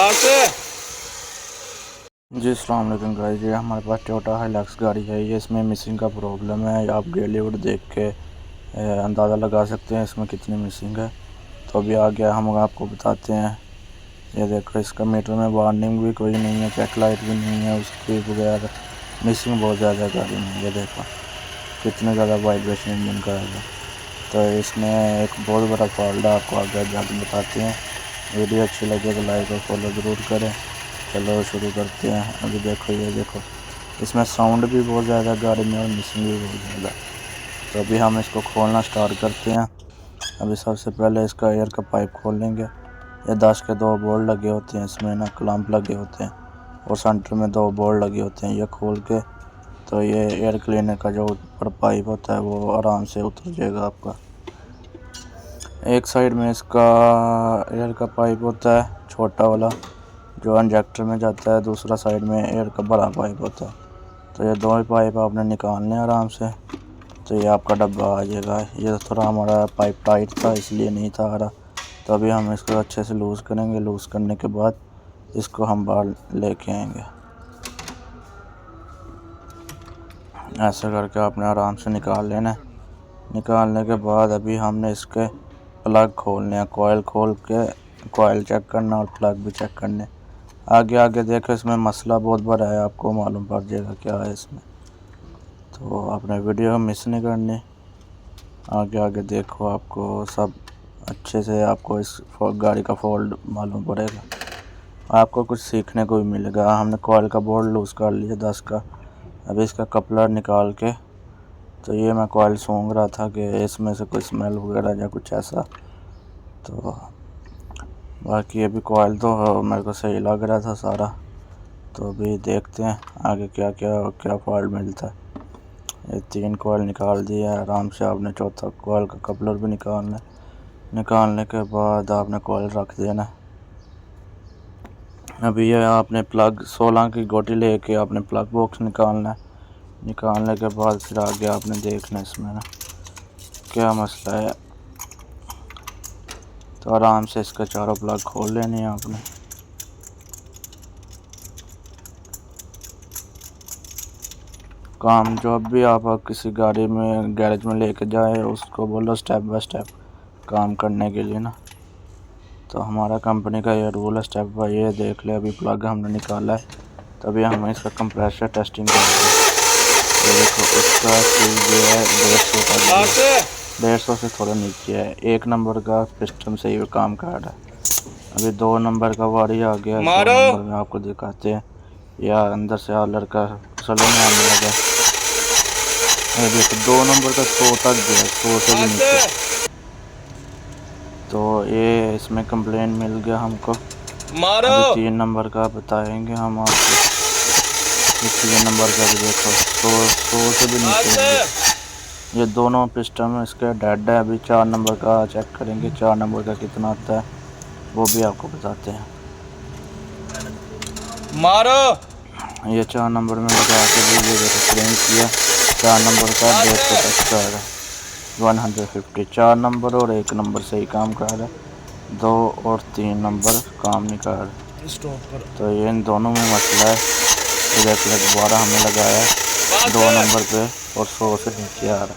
जी अस्सलाम वालेकुम गाइस, ये हमारे पास टोयोटा हाइलक्स गाड़ी है। ये इसमें मिसिंग का प्रॉब्लम है। आप गेलीवुड देख के अंदाज़ा लगा सकते हैं इसमें कितनी मिसिंग है। तो अभी आ गया, हम आपको बताते हैं। ये देखो, इसका मीटर में वार्निंग भी कोई नहीं है, चेक लाइट भी नहीं है उसकी बगैर। मिसिंग बहुत ज़्यादा गाड़ी में। ये देखो कितने ज़्यादा वाइब्रेशन इंजन का है। तो इसमें एक बहुत बड़ा फॉल्ट है, आपको आगे जाकर बताते हैं। वीडियो अच्छी लगे तो लाइक और फॉलो ज़रूर करें। चलो शुरू करते हैं। अभी देखो, ये देखो इसमें साउंड भी बहुत ज़्यादा गाड़ी में और मिसिंग भी बहुत ज़्यादा। तो अभी हम इसको खोलना स्टार्ट करते हैं। अभी सबसे पहले इसका एयर का पाइप खोल लेंगे। ये 10 के 2 बोल्ट लगे होते हैं, इसमें ना क्लैंप लगे होते हैं और सेंटर में 2 बोल्ट लगे होते हैं। ये खोल के तो ये एयर क्लीनर का जो ऊपर पाइप होता है वो आराम से उतर जाएगा आपका। एक साइड में इसका एयर का पाइप होता है छोटा वाला जो इंजेक्टर में जाता है, दूसरा साइड में एयर का बड़ा पाइप होता है। तो ये दोनों पाइप आपने निकालने आराम से, तो ये आपका डब्बा आ जाएगा। ये थोड़ा हमारा पाइप टाइट था इसलिए नहीं था आ रहा। तो अभी हम इसको अच्छे से लूज़ करेंगे। लूज़ करने के बाद इसको हम बाहर लेके आएंगे। ऐसा करके आपने आराम से निकाल लेना है। निकालने के बाद अभी हमने इसके प्लग खोलने हैं। कोयल खोल के कोयल चेक करना और प्लग भी चेक करने। आगे आगे देखो, इसमें मसला बहुत बड़ा है, आपको मालूम पड़ जाएगा क्या है इसमें। तो आपने वीडियो मिस नहीं करनी। आगे आगे देखो, आपको सब अच्छे से आपको इस गाड़ी का फॉल्ट मालूम पड़ेगा। आपको कुछ सीखने को भी मिलेगा। हमने कोयल का बोल्ट लूज़ कर लिया 10 का। अभी इसका कपलर निकाल के, तो ये मैं कोयल सूंघ रहा था कि इसमें से कोई स्मेल वगैरह या कुछ ऐसा। तो बाकी अभी कोयल तो मेरे को सही लग रहा था सारा। तो अभी देखते हैं आगे क्या क्या फॉल्ट मिलता है। ये 3 कोयल निकाल दिया है आराम से। आपने चौथा कोयल का कपलर भी निकालना है। निकालने के बाद आपने कोयल रख देना। अभी ये आपने प्लग 16 की गोटी लेके आपने प्लग बॉक्स निकालना है। निकालने के बाद फिर आगे आपने देखना इसमें ना क्या मसला है। तो आराम से इसका चारों प्लग खोल लेने हैं आपने। काम जो भी आप किसी गाड़ी में गैरेज में लेके जाए उसको बोलो स्टेप बाय स्टेप काम करने के लिए ना। तो हमारा कंपनी का ये रूल है, स्टेप बाय। ये देख ले, अभी प्लग हमने निकाला है। तभी हम इसका कंप्रेसर टेस्टिंग करेंगे। तो देखो इसका जो है 150 का, 150 से थोड़ा नीचे है। 1 नंबर का पिस्टन से ही काम कर रहा है। अभी 2 नंबर का वारी आ गया। 2 नंबर में आपको दिखाते हैं। या अंदर से आलर का सलन आने लगा। देखो 2 नंबर का 100 तक गया, 100 से भी नीचे। तो ये इसमें कंप्लेन मिल गया हमको। अभी 3 नंबर का बताएंगे हम आपको। 3 नंबर का भी देखो 100 से भी नीचे। ये दोनों पिस्टन इसके डेड है। अभी 4 नंबर का चेक करेंगे, 4 नंबर का कितना आता है वो भी आपको बताते हैं। ये 4 नंबर में लगा के भी ये देखो क्लेम किया। 4 नंबर का 150 तक का है, 150। 4 नंबर और 1 नंबर सही काम कर रहा है, 2 और 3 नंबर काम नहीं कर रहे। तो ये इन दोनों में मसला है। तो देख लो दोबारा हमने लगाया 2 नंबर पे और 100 से नीचे आ रहा है।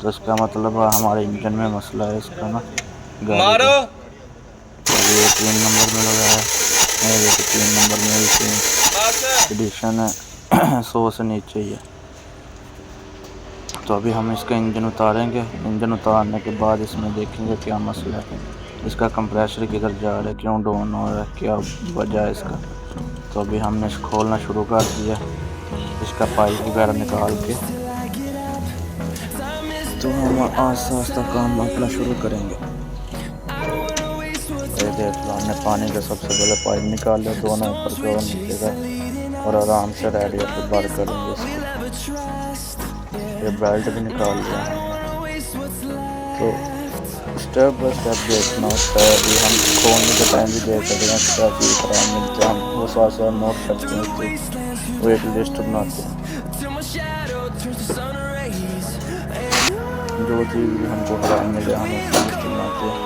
तो इसका मतलब हमारे इंजन में मसला है इसका ना गाड़ी का। अभी ये 3 नंबर में लगाया है। ये 3 नंबर में भी सेम एडिशन है, 100 से नीचे ही है। तो अभी हम इसका इंजन उतारेंगे। इंजन उतारने के बाद इसमें देखेंगे क्या मसला है, इसका कंप्रेसर किधर जा रहा है, क्यों डाउन हो रहा है, क्या वजह है इसका। तो अभी हमने इसको खोलना शुरू कर दिया, इसका पाइप वगैरह निकाल के। तो हम आस्ता आस्ता काम अपना शुरू करेंगे। ये देख लो, हमने पानी का सबसे पहले पाइप निकाल लिया, दोनों ऊपर के और नीचे का, और आराम से रेडिएटर बार करेंगे इसको। ये बेल्ट भी निकाल लिया हमने। तो स्टेप बाय स्टेप देखना होता है। अभी हम खोलने के टाइम भी देख सकते हैं क्या चीज़ खराब मिलती है, हम वो साथ साथ नोट करते हैं, वेट लिस्ट बनाते हैं। जो चीज़ भी हमको खराब मिले हम उसकी लिस्ट बनाते हैं।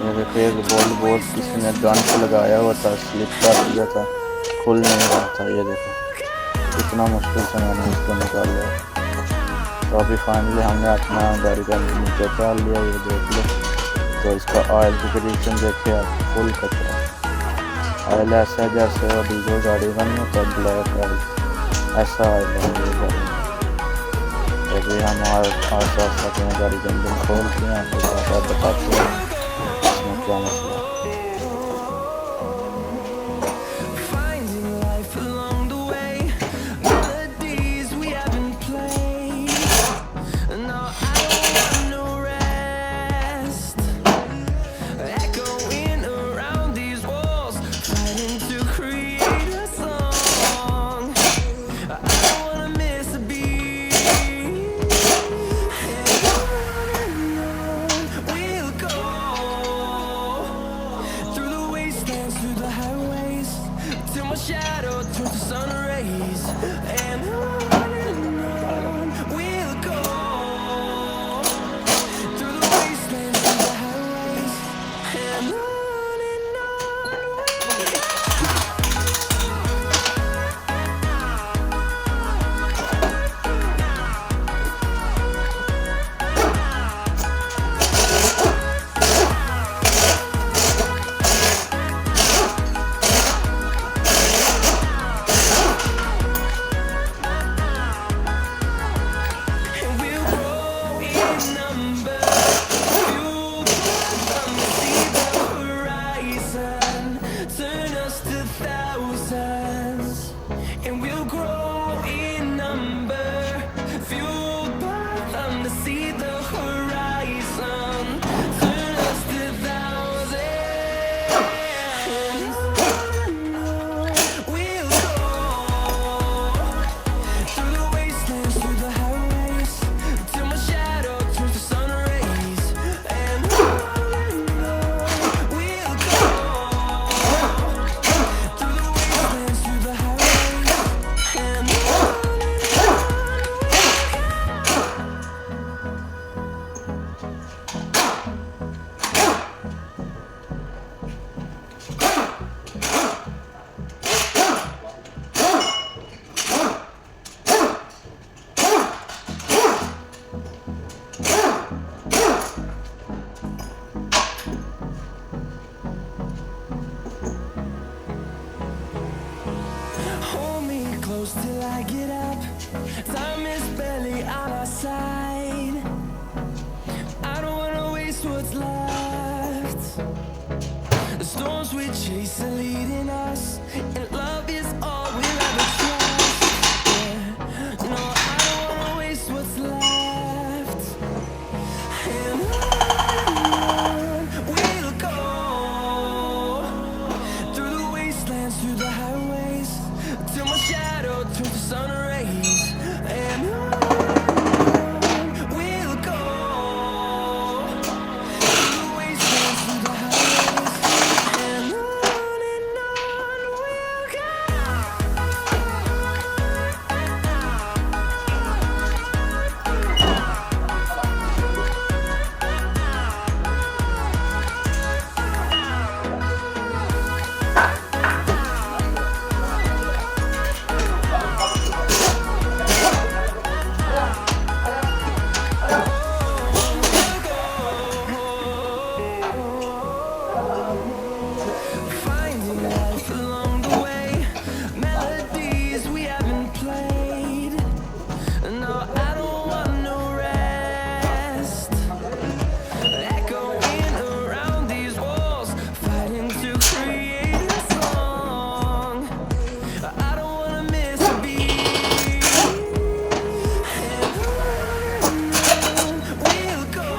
ये देखो एक बोल्ट बोर्ड किसी ने गन पे लगाया हुआ था, स्लिप कर दिया था, खुल नहीं रहा था। ये देखो इतना मुश्किल से मैंने इसको निकाला। तो अभी फाइनली हमने अपना गाड़ी का नीचे उतार लिया। ये देख लो, तो इसका ऑयल की कंडीशन देखे आप, फुल कचरा। ऑयल ऐसा है जैसे वो डीजल गाड़ी बनी हो तो ब्लैक ऑयल, ऐसा ऑयल है ये गाड़ी में। तो अभी हम आस्ते आस्ते अपने गाड़ी के इंजन खोलते हैं, आपको बताते हैं इसमें क्या मसला है। Shadow turns to sun rays, and on we'll go through the wastelands, through the highways, and on. Till I get up, time is barely on our side. I don't wanna waste what's left. The storms we chase are leading us, and love is all we'll ever trust. Yeah. No, I don't wanna waste what's left. And on we'll go through the wastelands, through the highways, till my shadow turns to sun rays, and on we'll go through the wastelands, through the highways, and on we'll go. Finding life along the way, melodies we haven't played. No, I don't want no rest. Echoing around these walls, fighting to create a song. I don't wanna miss a beat. And on we'll go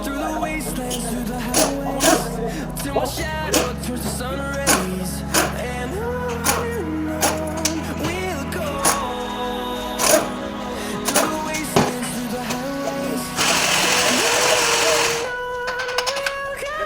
through the wastelands, through the highways, till my shadow turns to sun rays, and on we'll go through the wastelands, through the highways, and on we'll go.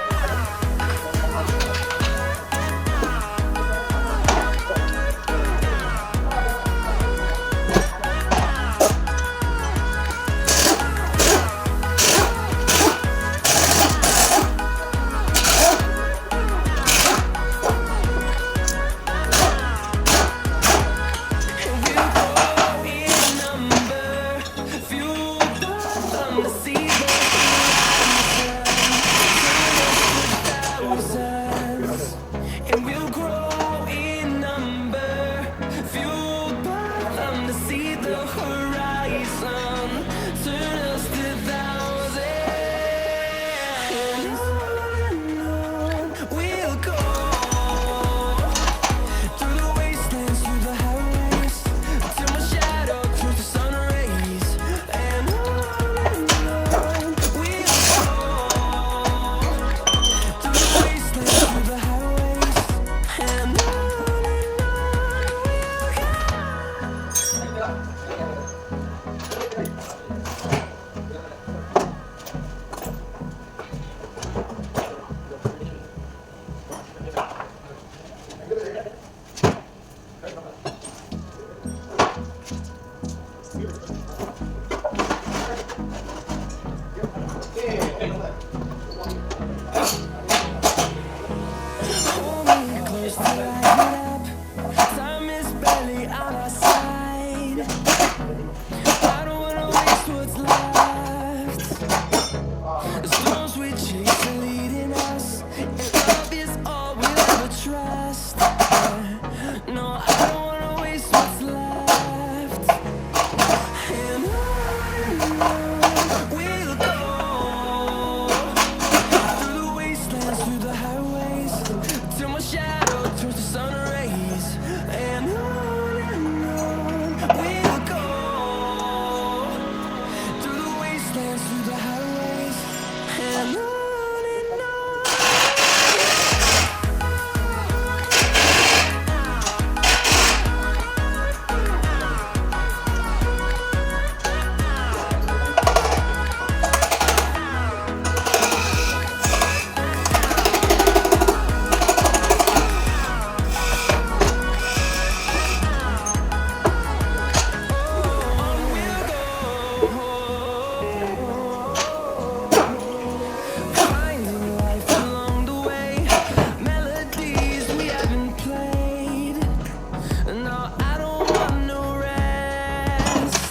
Hold me close till I get up. Time is barely on our side. I don't wanna waste what's left. The storms we chase are leading us, and love is all we'll ever trust. No, I don't wanna waste what's left. And on we'll go, through the wastelands, through the highways, till my shadow turns to sun rays. And on we'll go, through the wastelands, through the highways, and on. Finding life along the way, melodies we haven't played. No, I don't want no rest.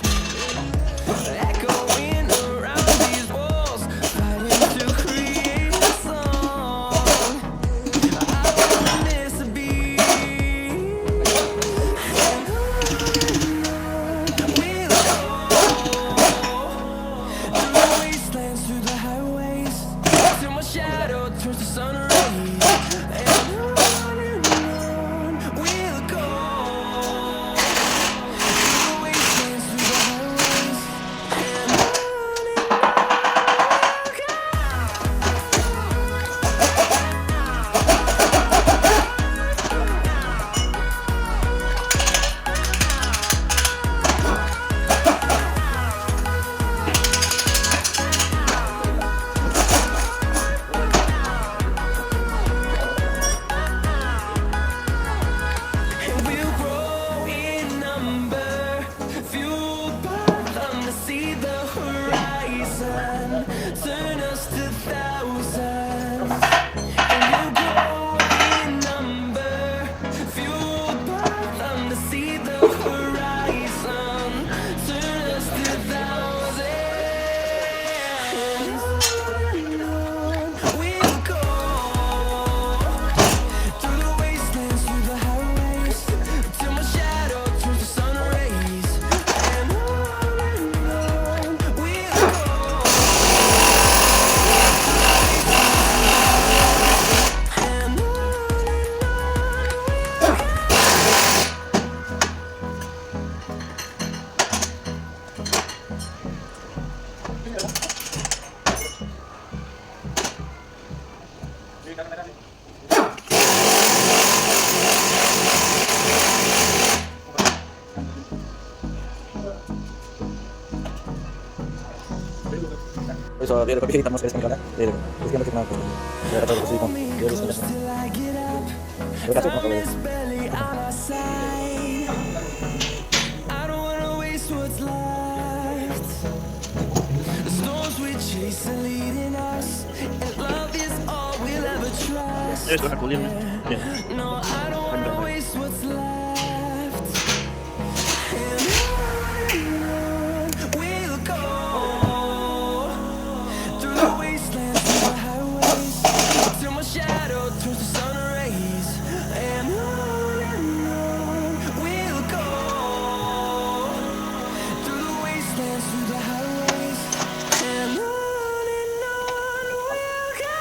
Echoing around these walls, fighting to create a song. I don't wanna miss a beat. And on we'll go, through the wastelands, through the highways, till my shadow turns to sun rays. And on we'll go, through the wastelands, through the highways, and on we'll go. And we'll grow in number, fueled by them to see the horizon, turn us to thousands. And we'll grow in number, fueled by them to see the horizon, turn us to thousands. And on we'll go, through the wastelands, through the highways, till my shadow turns to sun rays. And on we'll go, and on Eso, ये देखो, अभी thermos निकाला है, ये देखो, इसके अंदर कितना कुछ है, ये रखा है सिलिकॉन, ये भी इसके अंदर है, till I get up. ये कैसे Time मतलब is barely on our side. I don't wanna waste what's left. The storms we chase are leading us, and love is all we'll ever trust. No, I don't wanna waste what's left. And on we'll go, through the wastelands, through the highways, till my shadow turns to sun rays. And on we'll go, through the wastelands, through the highways, and on we'll go.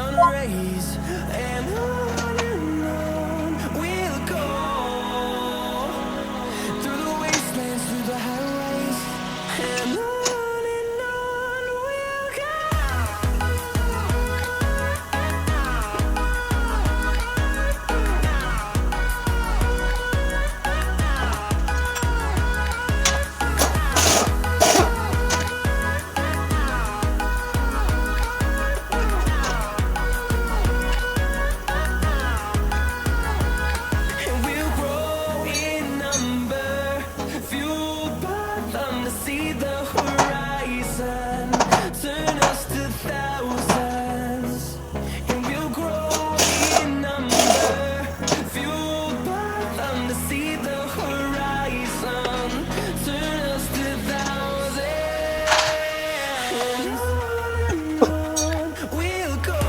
sun rays, and on we'll go through the wastelands, through the highways, and on we'll go. And we'll grow in number, fueled by them to see the horizon, turn us to thousands. And we'll grow in number, fueled by them to see the horizon, turn us to thousands. And on we'll go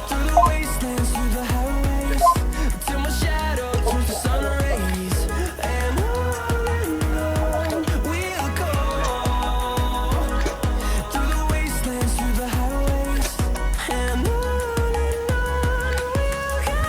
through the wastelands, through the highways, till my shadow turns to sun rays, and on we'll go through the wastelands, through the highways, and on we'll go.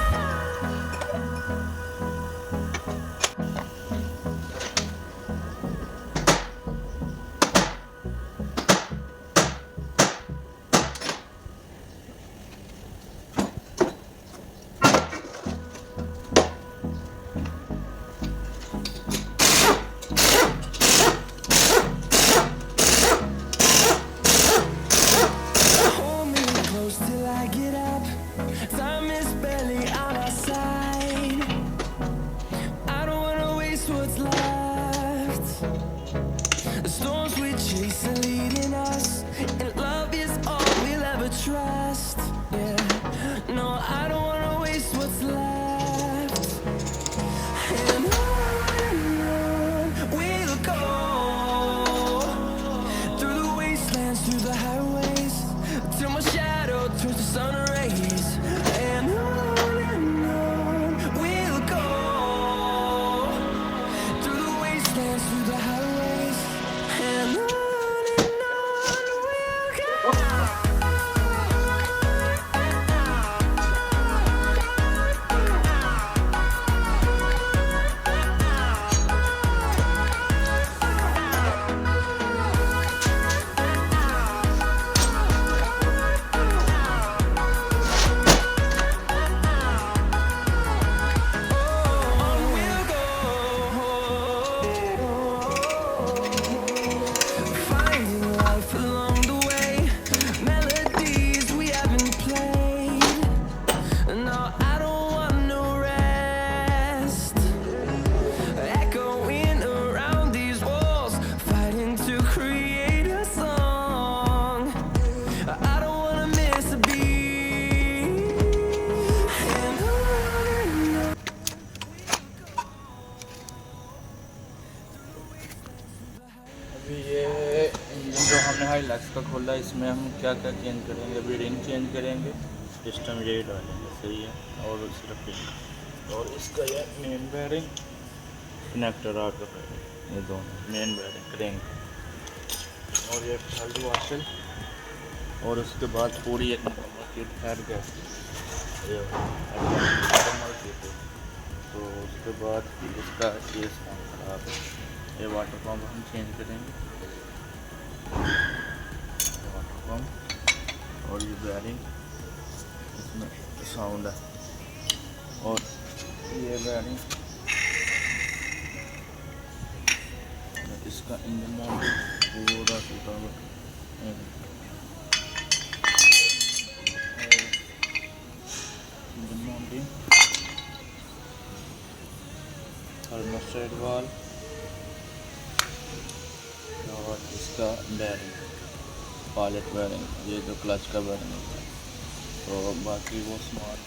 Hold me close till I get up. Time is barely on our side. I don't wanna waste what's left. The storms we chase are leading us, and love is all we'll ever trust. Yeah, no, I don't wanna waste what's left. And on we'll go through the wastelands, through the highways, till my shadow turns to sun rays, and on we'll go through the wastelands, through the highways, and on we'll go. On we'll go, finding life along the way, melodies we haven't played. No, I don't want no rest, echoing around these walls, fighting to create a song. I don't wanna miss a beat, and on. अभी ये engine जो हमने Hilux का खोला है, इसमें हम क्या क्या चेंज करेंगे। अभी रिंग चेंज करेंगे, सिस्टम यही डालेंगे, सही है। और सिर्फ रिंग और इसका ये मेन बेयरिंग, कनेक्टर आकर ये दोनों मेन बेयरिंग रिंग, और ये फाल्ट वाशल, और उसके बाद पूरी एक मुकम्मल किट फैट गैस ये मुकम्मल किट। तो उसके बाद इसका केस काम खराब है, ये वाटर पम्प हम चेंज करेंगे, वाटर पम्प, और ये बेयरिंग, इसमें साउंड है, और ये बेयरिंग, इसका इंजन माउंटिंग पूरा टूटा हुआ इंजन माउंटिंग, थर्मोस्टेट वाल्व, और इसका बेयरिंग, पायलट बेयरिंग, ये जो क्लच का बेयरिंग होता है। तो बाकी वो स्मार्ट